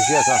किया था।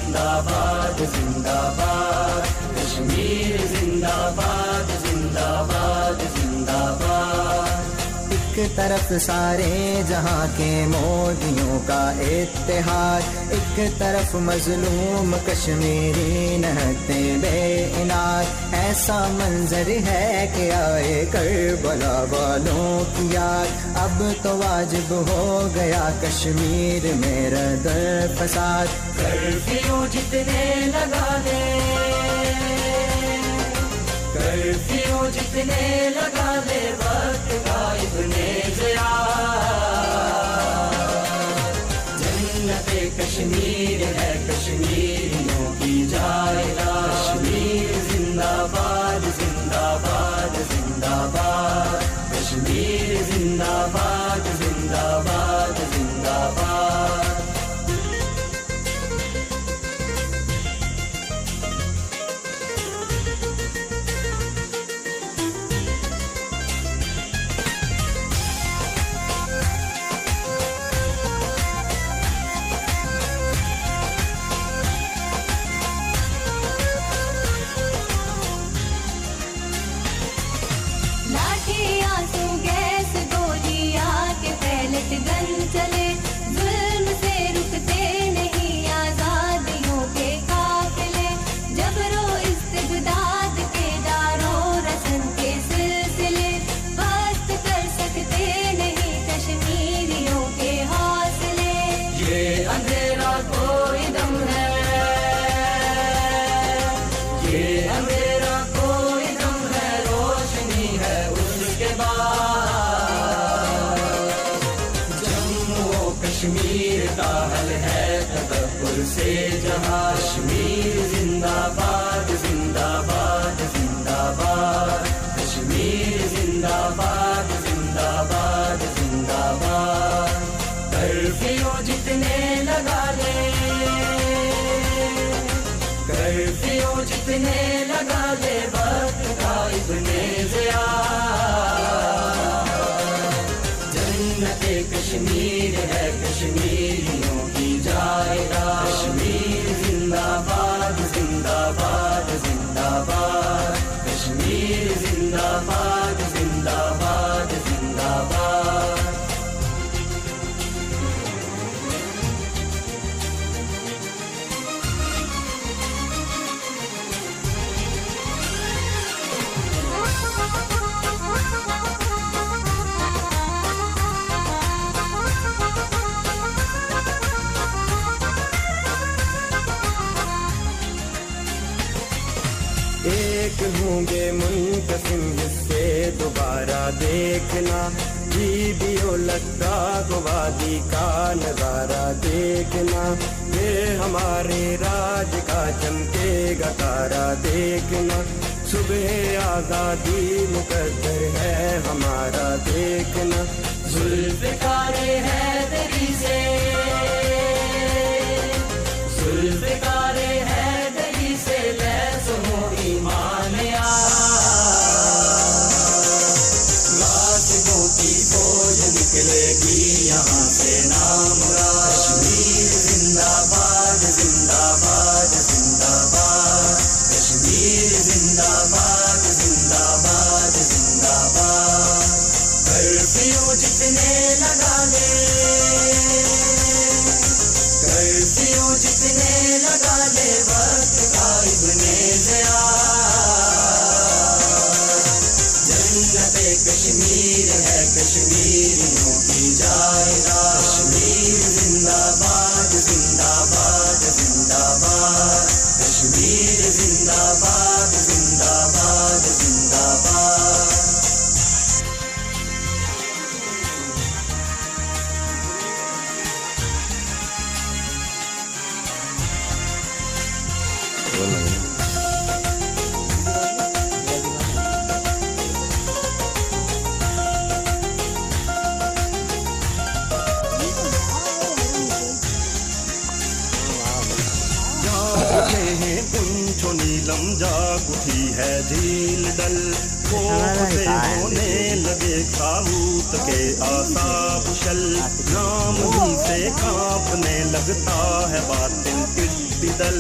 जिंदाबाद जिंदाबाद, कश्मीर जिंदाबाद जिंदाबाद जिंदाबाद। एक तरफ सारे जहां के मोदियों का इत्तेहाद, एक तरफ मजलूम कश्मीरी नहते बेइनाद। ऐसा मंजर है कि आए करबला वालों की याद। अब तो वाजिब हो गया कश्मीर में रद फसाद। कर्फ्यू जितने लगा ले, कर्फ्यू जितने लगा ले, वक्त का इब्ने ज़िया। जन्नते कश्मीर है कश्मीरियों की जायदा। कश्मीर जिंदाबाद जिंदाबाद जिंदाबाद, कश्मीर जिंदाबाद जिंदाबाद जिंदाबाद। गन चले जुल्म से रुकते नहीं आजादियों के काफिले। जबरो इस्तिबदाद के दारो रसन के सिलसिले बस्त कर सकते नहीं कश्मीरियों के हौसले। ये अंधेरा कोई दम है, ये अंधेरा कोई दम है, रोशनी है उसके बाद। कश्मीर का हल है तदब्बुर से जहां। कश्मीर जिंदाबाद जिंदाबाद जिंदाबाद, कश्मीर जिंदाबाद जिंदाबाद जिंदाबाद। कर्फ्यू जितने लगा ले, कर्फ्यू जितने लगा ले, वक्त का इब्ने ज़िया। जन्नते कश्मीर है कश्मीरियों की जायदा। कश्मीर जिंदाबाद जिंदाबाद जिंदाबाद, कश्मीर जिंदाबाद जिंदाबाद जिंदाबाद। एक होंगे मुनकसिम हिस्से दोबारा देखना। बीबियो लद्दाख वादी का नजारा देखना। ये हमारे राज का चमकेगा तारा देखना। सुबह आजादी मुकद्दर है हमारा देखना। जुल्फ़िकारे हैदरी से, जुल्फ़िकारे हैदरी से लैस हो ईमान यार। गाज़ियों की फौज निकलेगी यहाँ से नामुराद। कश्मीर जिंदाबाद जिंदाबाद जिंदाबाद, कश्मीर जिंदाबाद जिंदाबाद जिंदाबाद। कर्फ्यू जितने लगा ले, कर्फ्यू जितने लगा ले, वक्त का इब्ने ज़िया। जन्नते कश्मीर है कश्मीरियों की जायदा। कश्मीर जिंदाबाद जिंदाबाद जिंदाबाद, कश्मीर जिंदाबाद जिंदाबाद जिंदाबाद। नीलम जाग उठी है झील डल। खौफ से होने लगे खाऊत के आसाब शल। नाम ही से कांपने लगता है बातिल। पिदल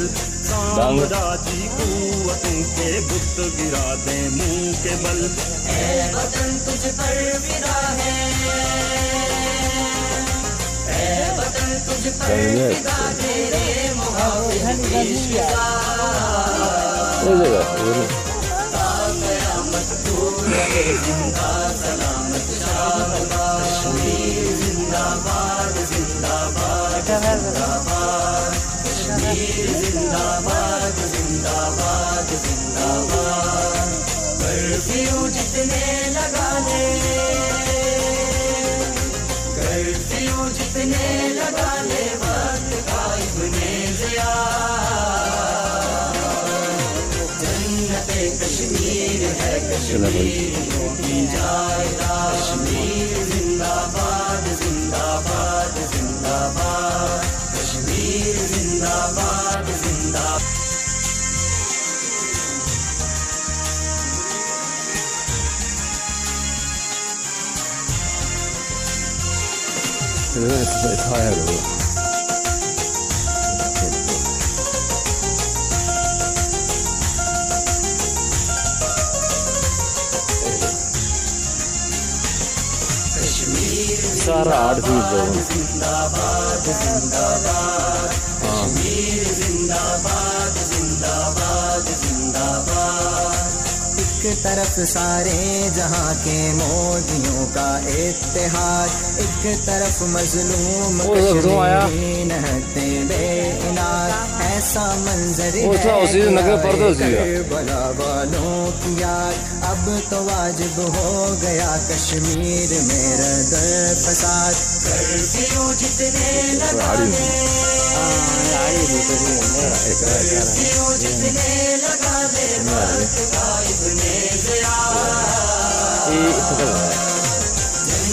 साम्राज्य कुव्वतों के बुत गिरा दे मुंह के बल ऐ वतन तुझ पर फिदा है, ऐ वतन तुझ पर फिदा, तेरे मोहब्बत की इश्क़ ता क़यामत तू रहे जिंदा सलामत शाबाश। कश्मीर जिंदाबाद जिंदाबाद जिंदाबाद, कश्मीर जिंदाबाद जिंदाबाद जिंदाबाद। कर्फ्यू जितने लगा ले, कर्फ्यू जितने लगा ले, वक्त का इब्ने ज़िया। जन्नते कश्मीर है कश्मीरियों की जायदा, कश्मीर जिंदाबाद जिंदाबाद जिंदाबाद, कश्मीर जिंदाबाद जिंदाबाद। सारा 8 फीट जिंदाबाद जिंदाबाद, कश्मीर जिंदाबाद जिंदाबाद जिंदाबाद। एक तरफ सारे जहां के मोदियों का इत्तेहाद, एक तरफ मजलूम कश्मीरी नहते बेइनाद। ऐसा मंजर है करबला वालों की याद, अब तो वाजिब हो गया कश्मीर में रद फसाद। कर्फ्यू जितने लगा ले, कर्फ्यू जितने लगा ले, वक्त का इब्ने ज़िया।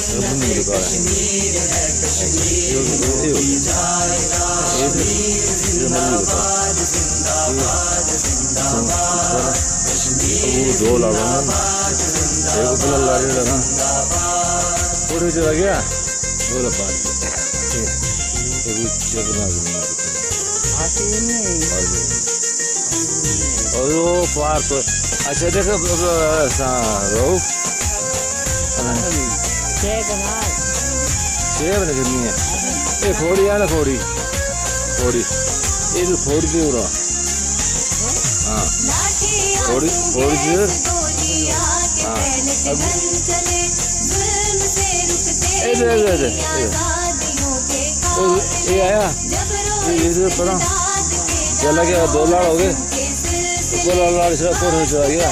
जन्नते कश्मीर है कश्मीरियों की जायदा, कश्मीर जिंदाबाद जिंदाबाद जिंदाबाद, कश्मीर जिंदाबाद जिंदाबाद जिंदाबाद। पूरे जो आ गया बोला बात और वो पार तो अच्छा देखो रोहू बने कितनी है ये फोड़ी है ना फोड़ी फोड़ी ये जो फोड़ी थी उरा हाँ फोड़ी फोड़ी थी हाँ अब ये आया ये जो पड़ा चला गया 2 लाख हो गए, 2 लाख से ऊपर चला गया,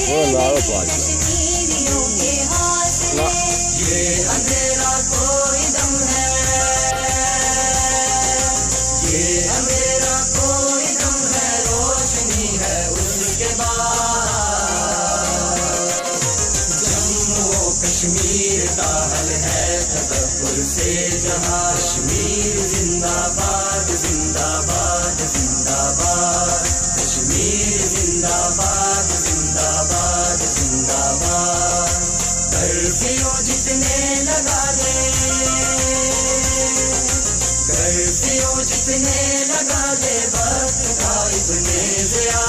2 लाख 5 लाख। ये अंधेरा कोई दम है, ये अंधेरा कोई दम है, रोशनी है उसके बाद। जम्मू कश्मीर का हल है तदब्बुर से जहां, कश्मीर जिंदाबाद जिंदाबाद जिंदाबाद, कश्मीर जिंदाबाद जिंदाबाद जिंदाबाद। कर्फ्यू जितने लगा ले, कर्फ्यू जितने लगा ले, वक्त का इब्ने ज़िया।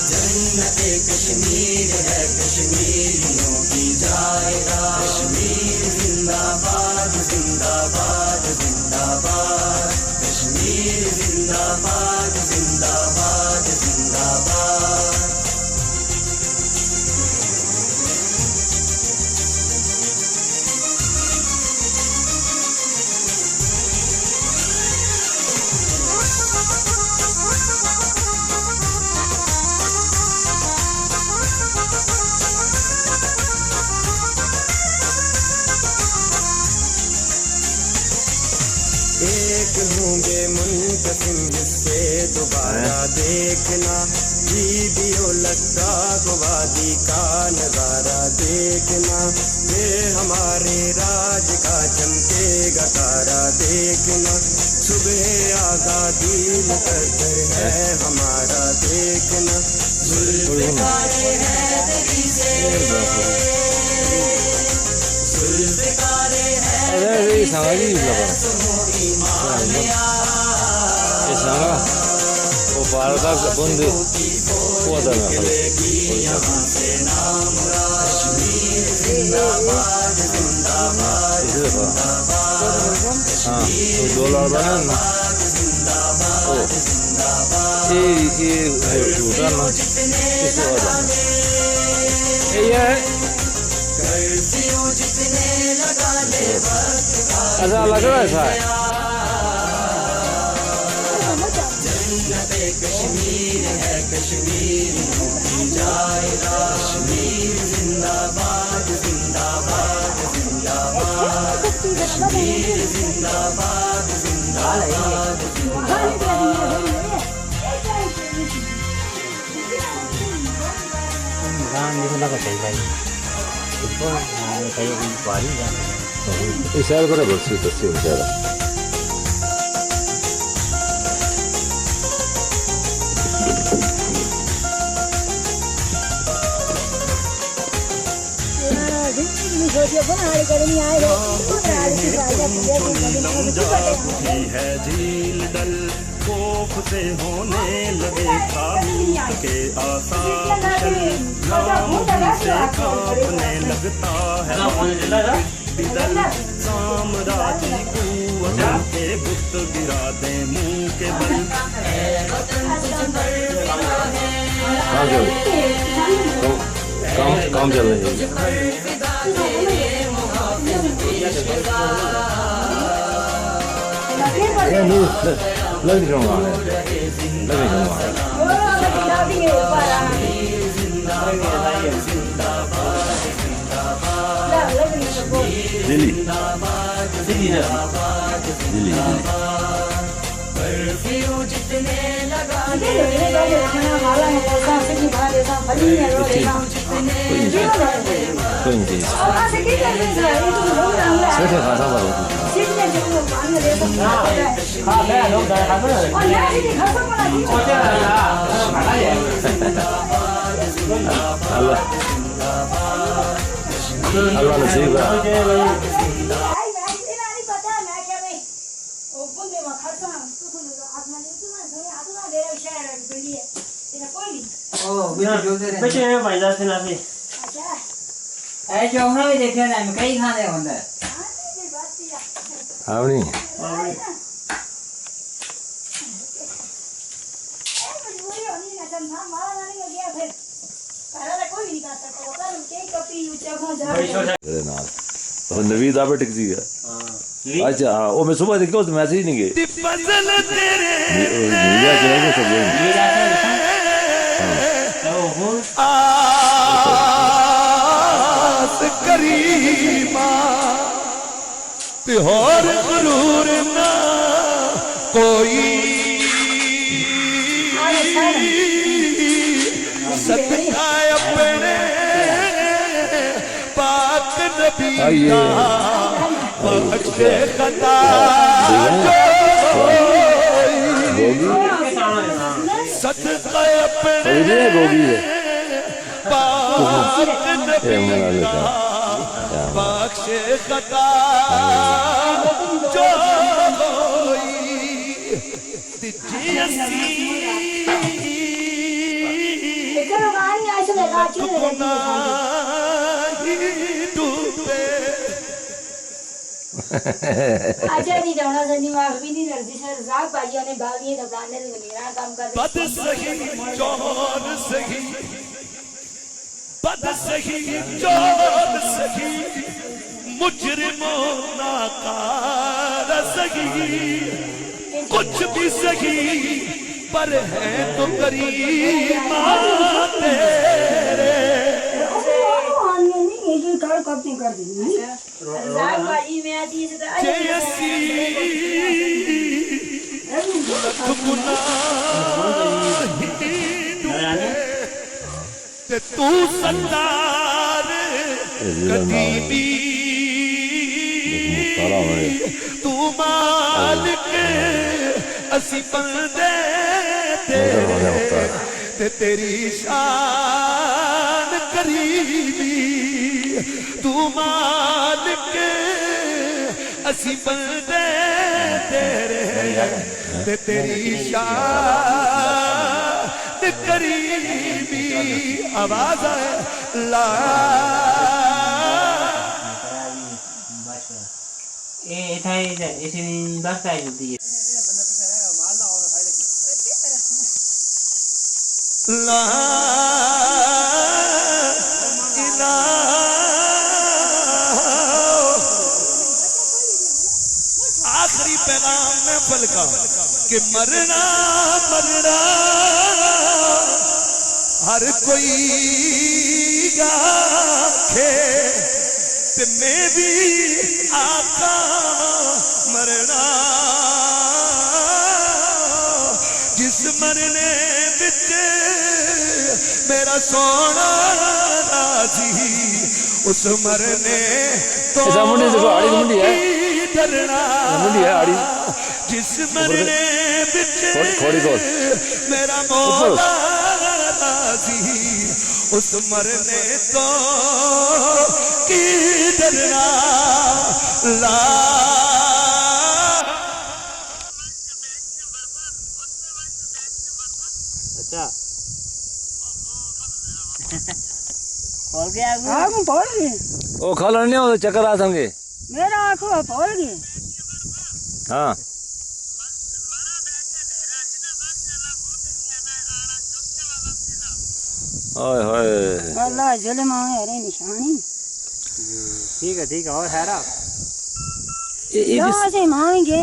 जन्नते कश्मीर है कश्मीरियों की जायदा, कश्मीर जिंदाबाद जिंदाबाद जिंदाबाद, कश्मीर जिंदाबाद जिंदाबाद जिंदाबाद। एक होंगे मुनक़सिम जिससे दोबारा देखना, वीडियो लगता को वादी का नजारा देखना। ये हमारे राज का चमकेगा तारा देखना, सुबह आजादी मुकद्दर है हमारा देखना। जुल्फ़िकारे हैदरी से, जुल्फ़िकारे हैदरी से, sana o bardak bundi o adamı dolar bana o ये झूठा ना किस वाला ये ऐसा लग रहा है ऐसा कश्मीर है कश्मीर कश्मीर जिंदाबाद जिंदाबाद जिंदाबाद कश्मीर जिंदाबाद जिंदाबाद इशारा करो बस इशारा उठी है झील डल खौफ से होने लगे ताबूत के आसार नाम से कांपने लगता है दल साम्राज्य कुव्वतों के बुत गिरा दे मुंह के बल काम चल रही है लग जाऊंगा दिल्ली अल्लाह नसीब हाँ नहीं नवीद आप टिक सी अच्छा हाँ वो मैं सुबह देखा तो मैसेज नहीं गए करीमा त्योहार गुरूर ना कोई सदका अपने पाक नबी का बख्शे खता सदका अपने पाक नबी का बख्शे खता जो अच्छा नहीं जाना सनी माफ भी नहीं करती सर जाग बाजियों ने बागी दबाने में मेरा काम कर बद सही चौर सही बद सही चौर सही मुजरिमों नाकार सही कुछ भी सही पर है तो करीमा तेरे बाजी में आती है जैसी ते तू सरदार कभी भी तू मालिक असी बंदे ते तेरी शान करीबी तू मालिक असी बंदे तेरे ते तेरी शान करीबी आवाज है ला ला आखिरी पैगाम में पलका कि मरना मरना हर कोई आखे ते मैं भी आका मरना जिस मरने बिच मेरा सोना राजी उस मरने तो डरना जिस मरने बिच मेरा मौला राजी उस मरने तो की डरना ला अच्छा खोल गया आँख खोल गई ओ खोल नहीं हो चक्कर आ संगे मेरा आँखों खोल गई हाँ ओए होए अल्लाह जुल्म है रे निशानी ठीक है और हैरा यहाँ से मांगे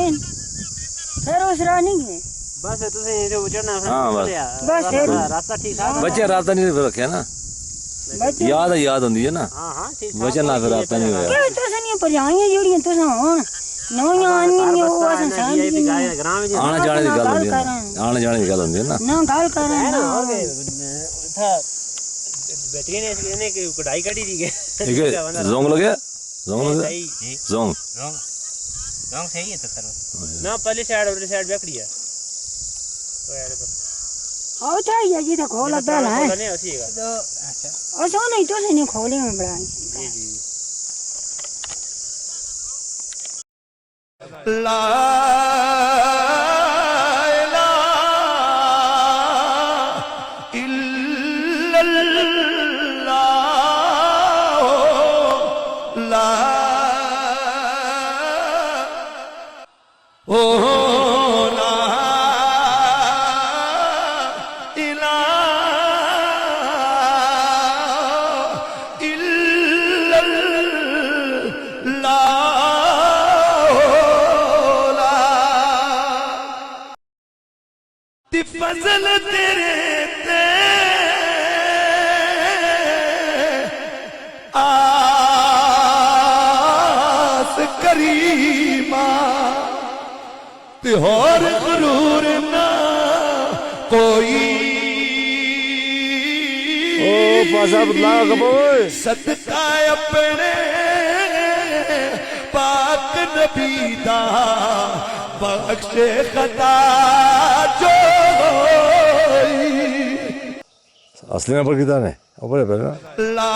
फिर उस रानी के बस तुझे जो चढ़ना हाँ, बस रास्ता ठीक ठाक बच्चे रास्ता नहीं रखे ना याद होंदी है ना हाँ ठीक बच्चे ना फिर रास्ता नहीं होया क्या तुझे नहीं परियां जोड़ियां तुझे होन नौया आनी वो संसार दी आने जाने की गल होंदी है आने जाने की गल होंदी है ना गल करे ना था बेटरी ने इसने की कढ़ाई कटी थी के ठीक है जोंग लगे जोंग जोंग सही है तो ना पहले साइड और साइड बैकड़ी है तो यार आओ चाहिए जी तो खोला पहला है नहीं होसीगा तो अच्छा ऐसा नहीं तो नहीं खोले में बड़ा जी ला फजल तेरे ते आस करीमा ते होर गुरूर ना कोई ओ पासा बदला कबोए सदका अपने पाक नबी दा बख्शे खता जो असली नंबर कितना है ऊपर है पहले ला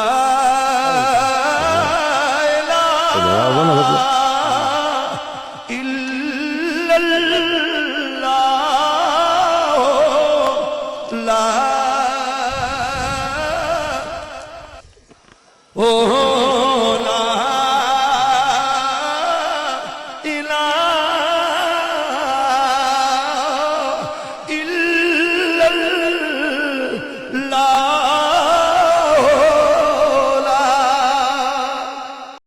इल्लल्लाह ला